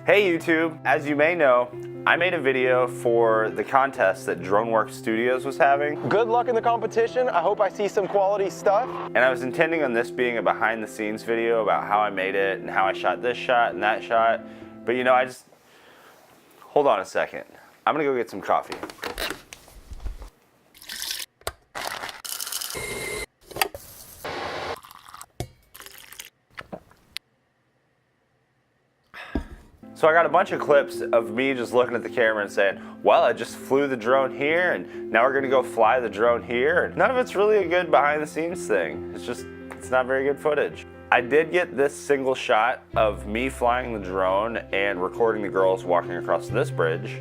Hey YouTube, as you may know, I made a video for the contest that Droneworks Studios was having. Good luck in the competition. I hope I see some quality stuff. And I was intending on this being a behind the scenes video about how I made it and how I shot this shot and that shot. But you know, hold on a second. I'm gonna go get some coffee. So I got a bunch of clips of me just looking at the camera and saying, well, I just flew the drone here and now we're gonna go fly the drone here. And none of it's really a good behind the scenes thing. It's not very good footage. I did get this single shot of me flying the drone and recording the girls walking across this bridge.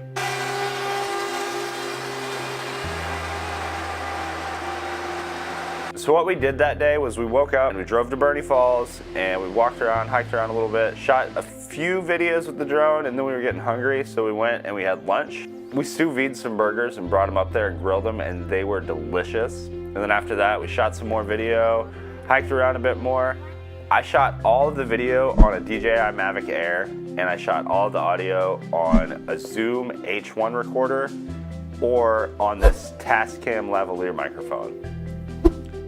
So what we did that day was we woke up and we drove to Bernie Falls and we walked around, hiked around a little bit, shot a few videos with the drone, and then we were getting hungry, so we went and we had lunch. We sous vide some burgers and brought them up there and grilled them, and they were delicious. And then after that, we shot some more video, hiked around a bit more. I shot all of the video on a DJI Mavic Air, and I shot all of the audio on a Zoom H1 recorder or on this Tascam lavalier microphone.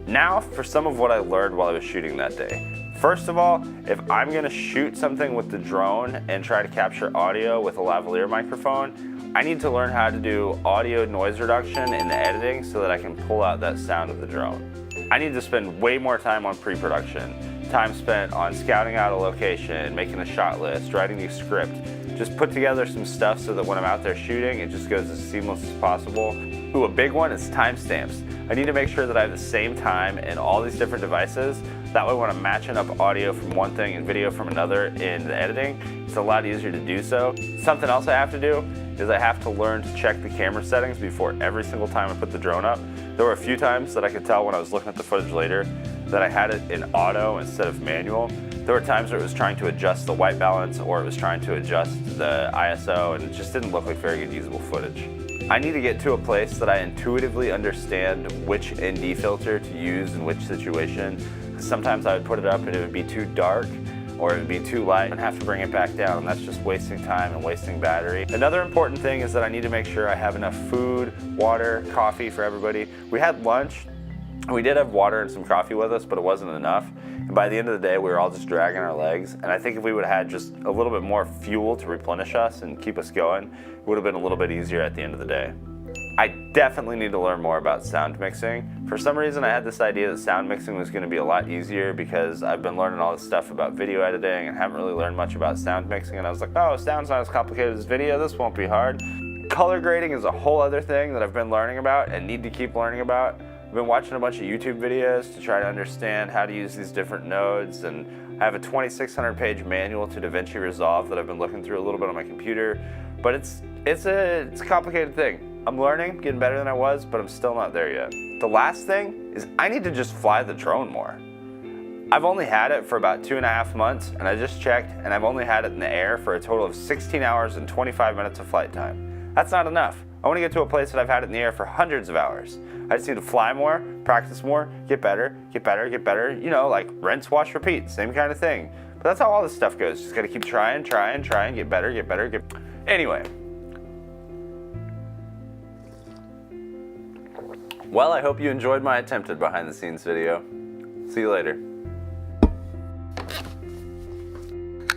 Now for some of what I learned while I was shooting that day. First of all, if I'm gonna shoot something with the drone and try to capture audio with a lavalier microphone, I need to learn how to do audio noise reduction in the editing so that I can pull out that sound of the drone. I need to spend way more time on pre-production, time spent on scouting out a location, making a shot list, writing a script, just put together some stuff so that when I'm out there shooting, it just goes as seamless as possible. Ooh, a big one is timestamps. I need to make sure that I have the same time in all these different devices. That way when I'm matching up audio from one thing and video from another in the editing, it's a lot easier to do so. Something else I have to do is I have to learn to check the camera settings before every single time I put the drone up. There were a few times that I could tell when I was looking at the footage later that I had it in auto instead of manual. There were times where it was trying to adjust the white balance or it was trying to adjust the ISO, and it just didn't look like very good usable footage. I need to get to a place that I intuitively understand which ND filter to use in which situation. Sometimes I would put it up and it would be too dark or it would be too light and have to bring it back down, and that's just wasting time and wasting battery. Another important thing is that I need to make sure I have enough food, water, coffee for everybody. We had lunch. We did have water and some coffee with us, but it wasn't enough. And by the end of the day, we were all just dragging our legs. And I think if we would have had just a little bit more fuel to replenish us and keep us going, it would have been a little bit easier at the end of the day. I definitely need to learn more about sound mixing. For some reason, I had this idea that sound mixing was going to be a lot easier because I've been learning all this stuff about video editing and haven't really learned much about sound mixing. And I was like, oh, sound's not as complicated as video. This won't be hard. Color grading is a whole other thing that I've been learning about and need to keep learning about. I've been watching a bunch of YouTube videos to try to understand how to use these different nodes, and I have a 2,600 page manual to DaVinci Resolve that I've been looking through a little bit on my computer, but it's a complicated thing. I'm learning, getting better than I was, but I'm still not there yet. The last thing is I need to just fly the drone more. I've only had it for about 2.5 months, and I just checked, and I've only had it in the air for a total of 16 hours and 25 minutes of flight time. That's not enough. I want to get to a place that I've had it in the air for hundreds of hours. I just need to fly more, practice more, get better, get better, get better. You know, like rinse, wash, repeat, same kind of thing. But that's how all this stuff goes. Just got to keep trying, get better, get better, get... Anyway. Well, I hope you enjoyed my attempted behind the scenes video. See you later.